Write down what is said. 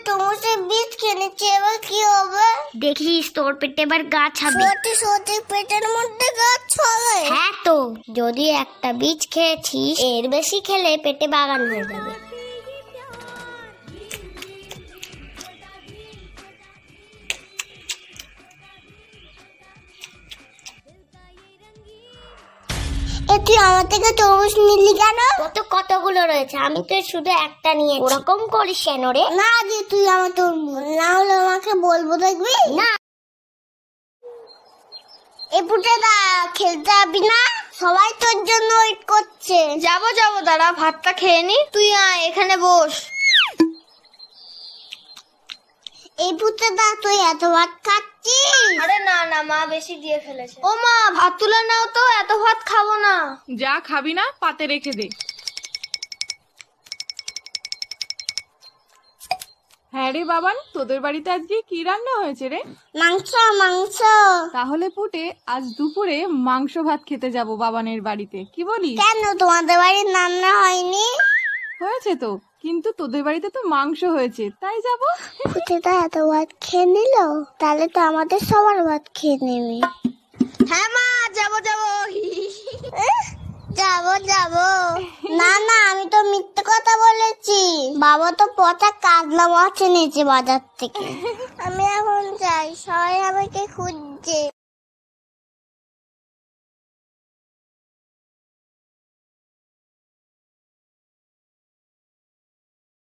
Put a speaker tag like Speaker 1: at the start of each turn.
Speaker 1: তরমুজের বীজ কিনেছি, এবার কি হবে?
Speaker 2: দেখিস তোর পেটে এবার গাছ হবে।
Speaker 1: সত্যি পেটের মধ্যে গাছ হবে?
Speaker 2: হ্যাঁ তো, যদি একটা বীজ খেয়েছিস, এর বেশি খেলে পেটে বাগান হয়ে যাবে।
Speaker 1: তুই আমার থেকে তরমুজ নিলি কেন?
Speaker 2: কতগুলো রয়েছে, আমি তো শুধু একটা নিয়েছি। ওরকম করিস কেন রে?
Speaker 1: না যে তুই আমার তরমুজ, না হলে আমাকে বলবো, দেখবি
Speaker 2: না।
Speaker 1: এ পুটেদা, খেলতে যাবি না? সবাই তোর জন্য ওয়েট করছে।
Speaker 3: যাবো দাঁড়া, ভাতটা খেয়ে নি। তুই আয় এখানে বস।
Speaker 1: এই পুটেদা, তুই এত ভাত খাচ্ছিস?
Speaker 3: আরে না মা বেশি দিয়ে ফেলেছে। ও মা, ভাত তুলে নাও তো, এত ভাত খাবো না।
Speaker 4: যা খাবি না পাতে রেখে দে। হ্যাঁ রে বাবান, তোদের বাড়িতে আজকে কি রান্না হয়েছে রে?
Speaker 1: মাংস।
Speaker 4: তাহলে পুটে আজ দুপুরে মাংস ভাত খেতে যাব বাবানের বাড়িতে, কি বলিস?
Speaker 1: কেন, তোমাদের বাড়ির রান্না হয়নি?
Speaker 4: হয়েছে তো, কিন্তু তোদের বাড়িতে তো মাংস হয়েছে, তাই যাব।
Speaker 1: পুটেদা এত ভাত খেয়ে নিল, তাহলে তো আমাদের সবার ভাত খেয়ে নেবে।
Speaker 3: হ্যাঁ মা, যাবো
Speaker 1: যাবো। না আমি তো মিথ্যে কথা বলেছি। বাবা তো পচা কাতলা মাছ এনেছে বাজার থেকে। আমি এখন যাই, সবাই আমাকে খুঁজছে।